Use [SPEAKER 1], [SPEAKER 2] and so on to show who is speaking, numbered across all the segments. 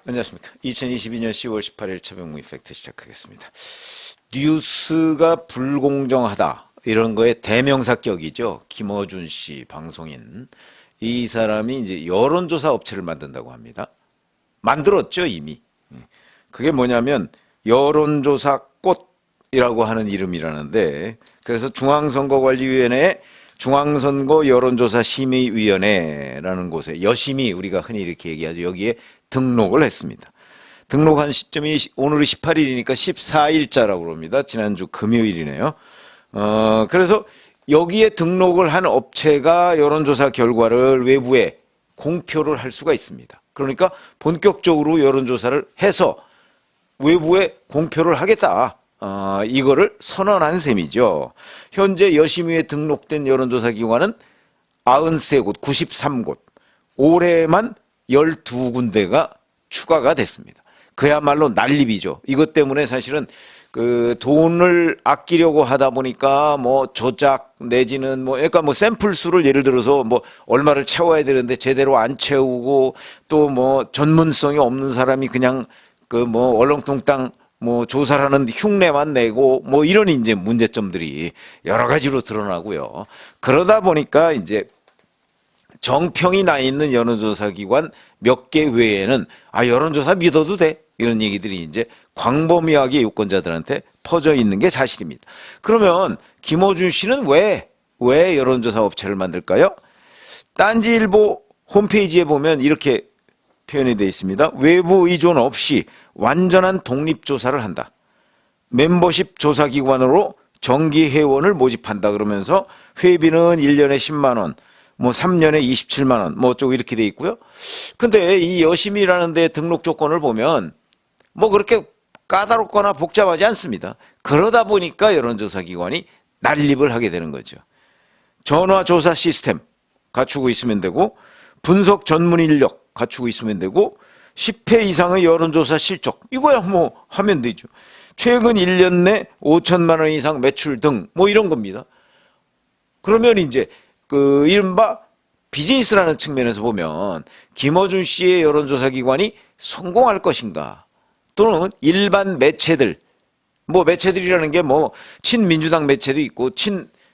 [SPEAKER 1] 안녕하십니까. 2022년 10월 18일 최병무 이펙트 시작하겠습니다. 뉴스가 불공정하다 이런 거에 대명사격이죠. 김어준 씨 방송인. 이 사람이 이제 여론조사 업체를 만든다고 합니다. 만들었죠 이미. 그게 뭐냐면 여론조사 꽃이라고 하는 이름이라는데, 그래서 중앙선거관리위원회 중앙선거 여론조사 심의위원회라는 곳에 여심이 우리가 흔히 이렇게 얘기하죠. 여기에 등록을 했습니다. 등록한 시점이 오늘이 18일이니까 14일자라고 그럽니다. 지난주 금요일이네요. 그래서 여기에 등록을 한 업체가 여론조사 결과를 외부에 공표를 할 수가 있습니다. 그러니까 본격적으로 여론조사를 해서 외부에 공표를 하겠다. 이거를 선언한 셈이죠. 현재 여심위에 등록된 여론조사 기관은 93곳, 93곳. 올해만 12군데가 추가가 됐습니다. 그야말로 난립이죠. 이것 때문에 사실은 그 돈을 아끼려고 하다 보니까 뭐 조작 내지는 뭐 그러니까 뭐 샘플 수를 예를 들어서 뭐 얼마를 채워야 되는데 제대로 안 채우고, 또 뭐 전문성이 없는 사람이 그냥 그 뭐 얼렁뚱땅 뭐 조사라는 흉내만 내고 뭐 이런 이제 문제점들이 여러 가지로 드러나고요. 그러다 보니까 이제 정평이 나 있는 여론조사 기관 몇 개 외에는 여론조사 믿어도 돼 이런 얘기들이 이제 광범위하게 유권자들한테 퍼져 있는 게 사실입니다. 그러면 김어준 씨는 왜 여론조사 업체를 만들까요? 딴지일보 홈페이지에 보면 이렇게 표현이 되어 있습니다. 외부 의존 없이 완전한 독립조사를 한다. 멤버십 조사기관으로 정기회원을 모집한다 그러면서 회비는 1년에 10만 원, 뭐 3년에 27만 원, 뭐 어쩌고 이렇게 돼 있고요. 근데 이 여심이라는 데 등록 조건을 보면 뭐 그렇게 까다롭거나 복잡하지 않습니다. 그러다 보니까 여론조사 기관이 난립을 하게 되는 거죠. 전화조사 시스템 갖추고 있으면 되고, 분석 전문 인력 갖추고 있으면 되고, 10회 이상의 여론조사 실적 이거야 뭐 하면 되죠. 최근 1년 내 5천만 원 이상 매출 등 뭐 이런 겁니다. 그러면 이제 그 이른바 비즈니스라는 측면에서 보면 김어준 씨의 여론조사 기관이 성공할 것인가, 또는 일반 매체들, 뭐 매체들이라는 게 뭐 친민주당 매체도 있고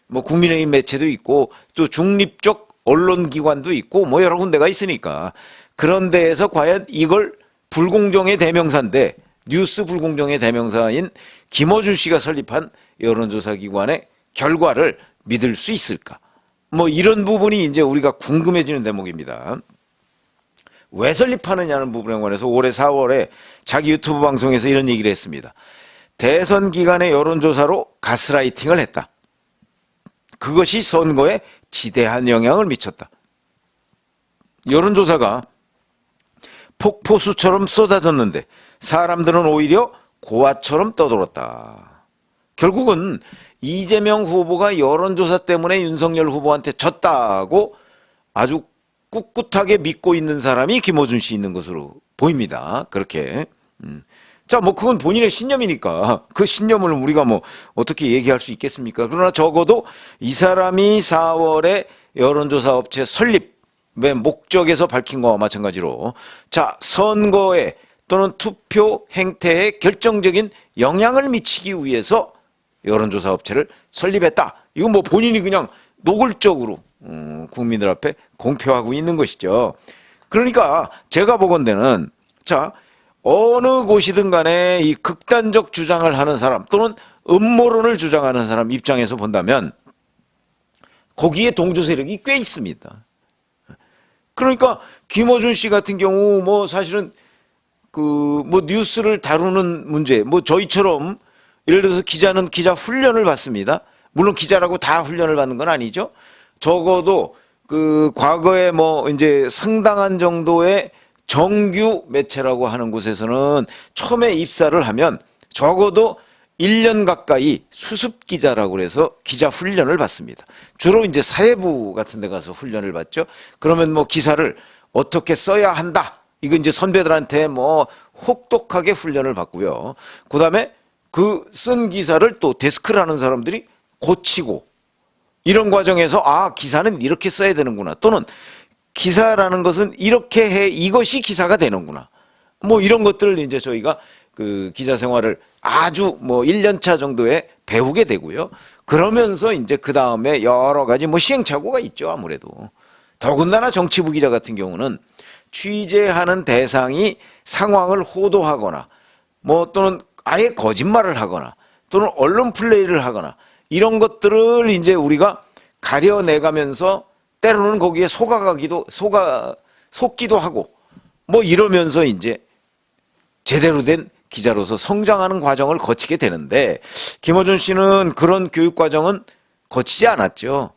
[SPEAKER 1] 뭐 국민의힘 매체도 있고 또 중립적 언론기관도 있고 뭐 여러 군데가 있으니까, 그런 데에서 과연 이걸 불공정의 대명사인데, 뉴스 불공정의 대명사인 김어준 씨가 설립한 여론조사 기관의 결과를 믿을 수 있을까? 뭐 이런 부분이 이제 우리가 궁금해지는 대목입니다. 왜 설립하느냐는 부분에 관해서 올해 4월에 자기 유튜브 방송에서 이런 얘기를 했습니다. 대선 기간의 여론조사로 가스라이팅을 했다. 그것이 선거에 지대한 영향을 미쳤다. 여론조사가 폭포수처럼 쏟아졌는데 사람들은 오히려 고아처럼 떠들었다. 결국은 이재명 후보가 여론조사 때문에 윤석열 후보한테 졌다고 아주 꿋꿋하게 믿고 있는 사람이 김어준 씨 있는 것으로 보입니다. 그렇게. 자, 뭐 그건 본인의 신념이니까 그 신념을 우리가 뭐 어떻게 얘기할 수 있겠습니까? 그러나 적어도 이 사람이 4월에 여론조사 업체 설립의 목적에서 밝힌 거와 마찬가지로, 자, 선거에 또는 투표 행태에 결정적인 영향을 미치기 위해서 여론조사 업체를 설립했다. 이건 뭐 본인이 그냥 노골적으로 국민들 앞에 공표하고 있는 것이죠. 그러니까 제가 보건대는, 자, 어느 곳이든 간에 이 극단적 주장을 하는 사람 또는 음모론을 주장하는 사람 입장에서 본다면 거기에 동조 세력이 꽤 있습니다. 그러니까 김어준 씨 같은 경우 뭐 사실은 그 뭐 뉴스를 다루는 문제, 뭐 저희처럼 예를 들어서 기자는 기자 훈련을 받습니다. 물론 기자라고 다 훈련을 받는 건 아니죠. 적어도 그 과거에 뭐 이제 상당한 정도의 정규 매체라고 하는 곳에서는 처음에 입사를 하면 적어도 1년 가까이 수습 기자라고 해서 기자 훈련을 받습니다. 주로 이제 사회부 같은 데 가서 훈련을 받죠. 그러면 뭐 기사를 어떻게 써야 한다. 이거 이제 선배들한테 뭐 혹독하게 훈련을 받고요. 그다음에 그 쓴 기사를 또 데스크를 하는 사람들이 고치고, 이런 과정에서 기사는 이렇게 써야 되는구나, 또는 기사라는 것은 이렇게 해 이것이 기사가 되는구나, 뭐 이런 것들을 이제 저희가 그 기자 생활을 아주 뭐 1년차 정도에 배우게 되고요. 그러면서 이제 그 다음에 여러 가지 뭐 시행착오가 있죠, 아무래도. 더군다나 정치부 기자 같은 경우는 취재하는 대상이 상황을 호도하거나 뭐 또는 아예 거짓말을 하거나 또는 언론 플레이를 하거나 이런 것들을 이제 우리가 가려내가면서 때로는 거기에 속기도 하고 뭐 이러면서 이제 제대로 된 기자로서 성장하는 과정을 거치게 되는데 김어준 씨는 그런 교육 과정은 거치지 않았죠.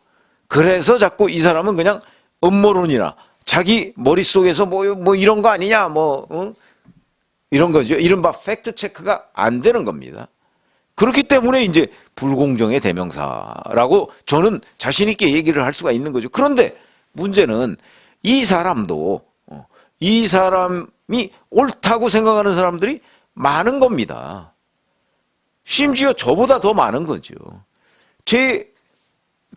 [SPEAKER 1] 그래서 자꾸 이 사람은 그냥 음모론이나 자기 머릿속에서 뭐 이런 거 아니냐 이런 거죠. 이른바 팩트 체크가 안 되는 겁니다. 그렇기 때문에 이제 불공정의 대명사라고 저는 자신 있게 얘기를 할 수가 있는 거죠. 그런데 문제는 이 사람도 이 사람이 옳다고 생각하는 사람들이 많은 겁니다. 심지어 저보다 더 많은 거죠. 제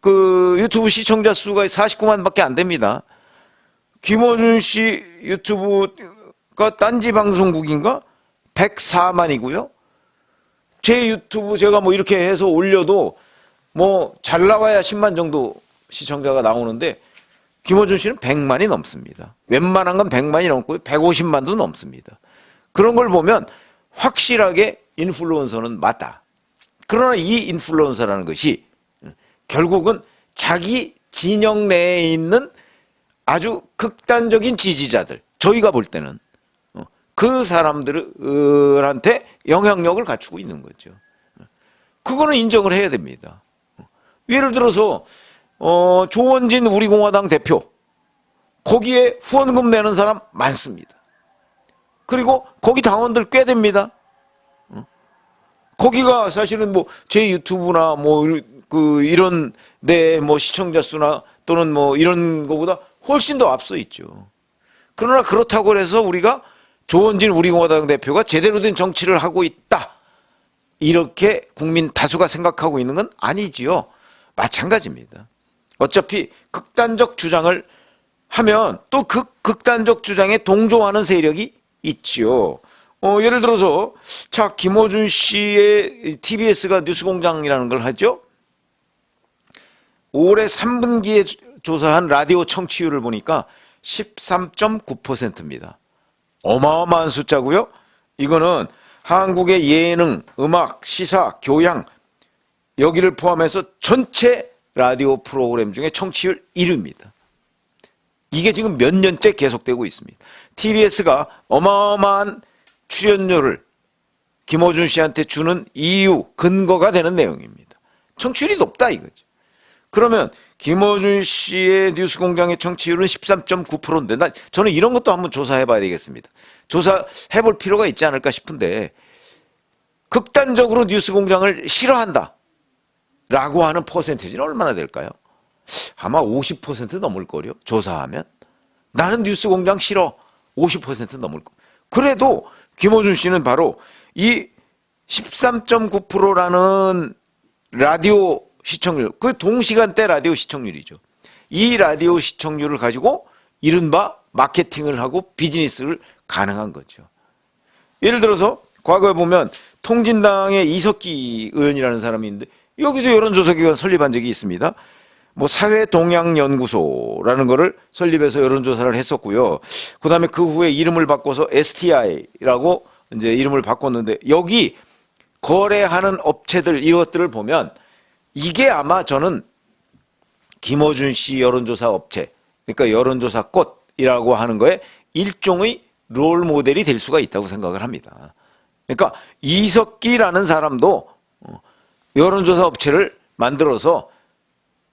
[SPEAKER 1] 그 유튜브 시청자 수가 49만밖에 안 됩니다. 김어준 씨 유튜브가 딴지 방송국인가 104만이고요. 제 유튜브 제가 뭐 이렇게 해서 올려도 뭐 잘 나와야 10만 정도 시청자가 나오는데 김어준 씨는 100만이 넘습니다. 웬만한 건 100만이 넘고 150만도 넘습니다. 그런 걸 보면 확실하게 인플루언서는 맞다. 그러나 이 인플루언서라는 것이 결국은 자기 진영 내에 있는 아주 극단적인 지지자들, 저희가 볼 때는 그 사람들한테 영향력을 갖추고 있는 거죠. 그거는 인정을 해야 됩니다. 예를 들어서 조원진 우리공화당 대표, 거기에 후원금 내는 사람 많습니다. 그리고 거기 당원들 꽤 됩니다. 거기가 사실은 뭐 제 유튜브나 뭐 이런 내 뭐 시청자 수나 또는 뭐 이런 거보다 훨씬 더 앞서 있죠. 그러나 그렇다고 해서 우리가 조원진 우리공화당 대표가 제대로 된 정치를 하고 있다, 이렇게 국민 다수가 생각하고 있는 건 아니지요. 마찬가지입니다. 어차피 극단적 주장을 하면 또 그 극단적 주장에 동조하는 세력이 있지요. 예를 들어서 자, 김어준 씨의 TBS가 뉴스공장이라는 걸 하죠. 올해 3분기에 조사한 라디오 청취율을 보니까 13.9%입니다. 어마어마한 숫자고요. 이거는 한국의 예능, 음악, 시사, 교양 여기를 포함해서 전체 라디오 프로그램 중에 청취율 1위입니다. 이게 지금 몇 년째 계속되고 있습니다. TBS가 어마어마한 출연료를 김어준 씨한테 주는 이유, 근거가 되는 내용입니다. 청취율이 높다 이거죠. 그러면 김어준 씨의 뉴스공장의 청취율은 13.9%인데 저는 이런 것도 한번 조사해 봐야 되겠습니다. 조사해 볼 필요가 있지 않을까 싶은데, 극단적으로 뉴스공장을 싫어한다 라고 하는 퍼센티지는 얼마나 될까요? 아마 50% 넘을 거요. 조사하면. 나는 뉴스공장 싫어. 50% 넘을 거. 그래도 김어준 씨는 바로 이 13.9%라는 라디오 시청률, 그 동시간대 라디오 시청률이죠. 이 라디오 시청률을 가지고 이른바 마케팅을 하고 비즈니스를 가능한 거죠. 예를 들어서 과거에 보면 통진당의 이석기 의원이라는 사람이 있는데 여기도 여론조사기관 설립한 적이 있습니다. 뭐 사회동향연구소라는 거를 설립해서 여론조사를 했었고요. 그 다음에 그 후에 이름을 바꿔서 STI라고 이제 이름을 바꿨는데, 여기 거래하는 업체들 이것들을 보면 이게 아마 저는 김어준 씨 여론조사 업체, 그러니까 여론조사 꽃이라고 하는 거에 일종의 롤 모델이 될 수가 있다고 생각을 합니다. 그러니까 이석기라는 사람도 여론조사 업체를 만들어서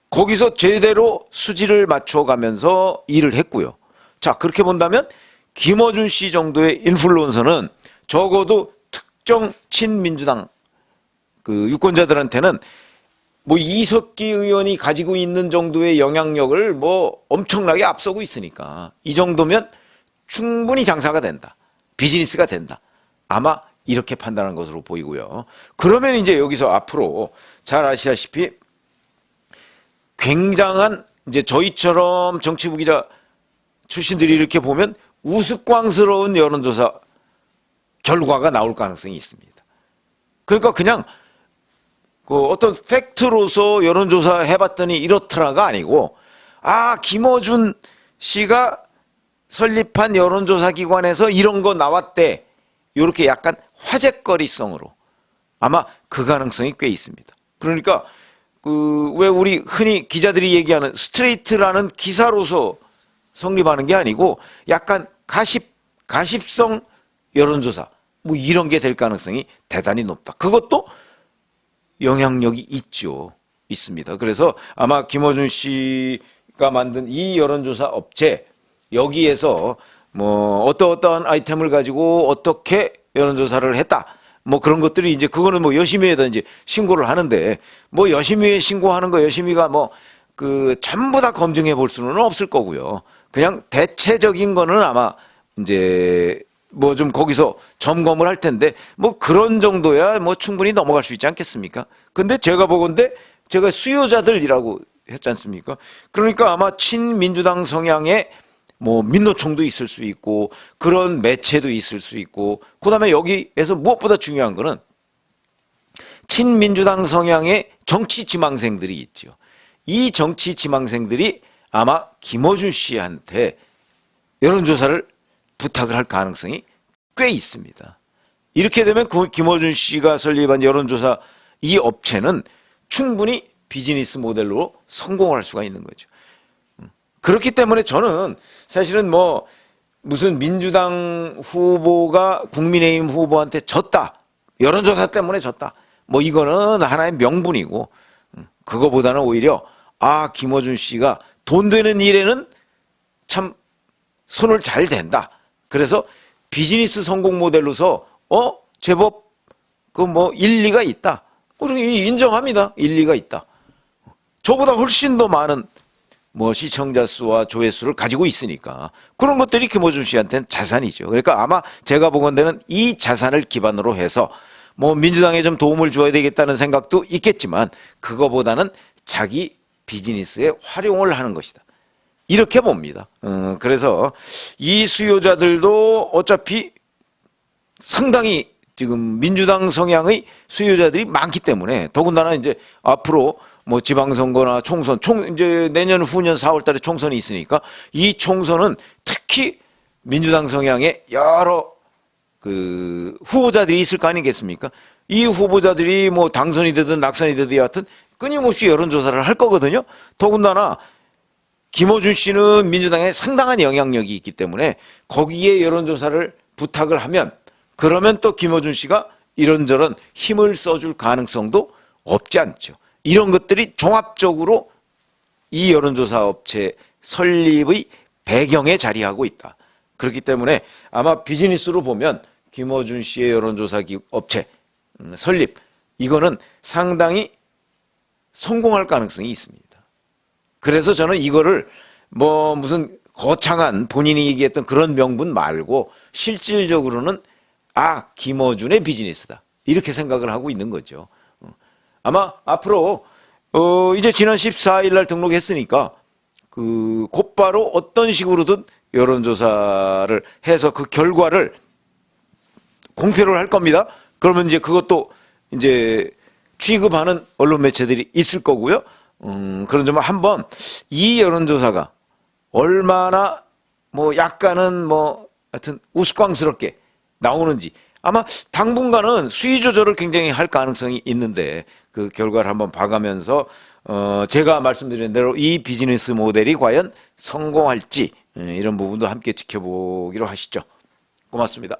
[SPEAKER 1] 거기서 제대로 수지를 맞춰가면서 일을 했고요. 자, 그렇게 본다면 김어준 씨 정도의 인플루언서는 적어도 특정 친민주당 그 유권자들한테는 뭐 이석기 의원이 가지고 있는 정도의 영향력을 뭐 엄청나게 앞서고 있으니까 이 정도면 충분히 장사가 된다, 비즈니스가 된다, 아마 이렇게 판단한 것으로 보이고요. 그러면 이제 여기서 앞으로 잘 아시다시피 굉장한 이제 저희처럼 정치부 기자 출신들이 이렇게 보면 우스꽝스러운 여론조사 결과가 나올 가능성이 있습니다. 그러니까 그냥 그 어떤 팩트로서 여론조사 해봤더니 이렇더라가 아니고, 아, 김어준 씨가 설립한 여론조사 기관에서 이런 거 나왔대. 이렇게 약간 화제거리성으로 아마 그 가능성이 꽤 있습니다. 그러니까 왜 우리 흔히 기자들이 얘기하는 스트레이트라는 기사로서 성립하는 게 아니고 약간 가십성 여론조사 뭐 이런 게 될 가능성이 대단히 높다. 그것도 영향력이 있습니다. 그래서 아마 김어준 씨가 만든 이 여론조사 업체, 여기에서 뭐 어떠한 아이템을 가지고 어떻게 여론조사를 했다, 뭐 그런 것들이 이제 그거는 뭐 여심위에다 이제 신고를 하는데, 뭐 여심위에 신고하는 거 여심위가 뭐 그 전부 다 검증해 볼 수는 없을 거고요. 그냥 대체적인 거는 아마 이제 뭐 좀 거기서 점검을 할 텐데, 뭐 그런 정도야 뭐 충분히 넘어갈 수 있지 않겠습니까? 근데 제가 보건대 제가 수요자들이라고 했지 않습니까? 그러니까 아마 친민주당 성향의 뭐 민노총도 있을 수 있고 그런 매체도 있을 수 있고, 그다음에 여기에서 무엇보다 중요한 거는 친민주당 성향의 정치 지망생들이 있죠. 이 정치 지망생들이 아마 김어준 씨한테 여론조사를 부탁을 할 가능성이 꽤 있습니다. 이렇게 되면 그 김어준 씨가 설립한 여론조사 이 업체는 충분히 비즈니스 모델로 성공할 수가 있는 거죠. 그렇기 때문에 저는 사실은 뭐 무슨 민주당 후보가 국민의힘 후보한테 졌다, 여론조사 때문에 졌다, 뭐 이거는 하나의 명분이고, 그거보다는 오히려 아, 김어준 씨가 돈 되는 일에는 참 손을 잘 댄다. 그래서 비즈니스 성공 모델로서 제법 그 뭐 일리가 있다. 우리 인정합니다. 일리가 있다. 저보다 훨씬 더 많은 뭐 시청자 수와 조회수를 가지고 있으니까 그런 것들이 김어준 씨한테는 자산이죠. 그러니까 아마 제가 보건대는 이 자산을 기반으로 해서 뭐 민주당에 좀 도움을 줘야 되겠다는 생각도 있겠지만, 그거보다는 자기 비즈니스에 활용을 하는 것이다, 이렇게 봅니다. 그래서 이 수요자들도 어차피 상당히 지금 민주당 성향의 수요자들이 많기 때문에, 더군다나 이제 앞으로 뭐 지방선거나 총선, 이제 내년 후년 4월 달에 총선이 있으니까 이 총선은 특히 민주당 성향의 여러 그 후보자들이 있을 거 아니겠습니까? 이 후보자들이 뭐 당선이 되든 낙선이 되든 여하튼 끊임없이 여론조사를 할 거거든요. 더군다나 김어준 씨는 민주당에 상당한 영향력이 있기 때문에 거기에 여론조사를 부탁을 하면, 그러면 또 김어준 씨가 이런저런 힘을 써줄 가능성도 없지 않죠. 이런 것들이 종합적으로 이 여론조사 업체 설립의 배경에 자리하고 있다. 그렇기 때문에 아마 비즈니스로 보면 김어준 씨의 여론조사 업체 설립, 이거는 상당히 성공할 가능성이 있습니다. 그래서 저는 이거를 뭐 무슨 거창한 본인이 얘기했던 그런 명분 말고 실질적으로는 아, 김어준의 비즈니스다, 이렇게 생각을 하고 있는 거죠. 아마 앞으로 이제 지난 14일 날 등록했으니까 그 곧바로 어떤 식으로든 여론조사를 해서 그 결과를 공표를 할 겁니다. 그러면 이제 그것도 이제 취급하는 언론 매체들이 있을 거고요. 그런 점을 한번 이 여론조사가 얼마나 뭐 약간은 뭐 하여튼 우스꽝스럽게 나오는지, 아마 당분간은 수위 조절을 굉장히 할 가능성이 있는데 그 결과를 한번 봐가면서 제가 말씀드린 대로 이 비즈니스 모델이 과연 성공할지 이런 부분도 함께 지켜보기로 하시죠. 고맙습니다.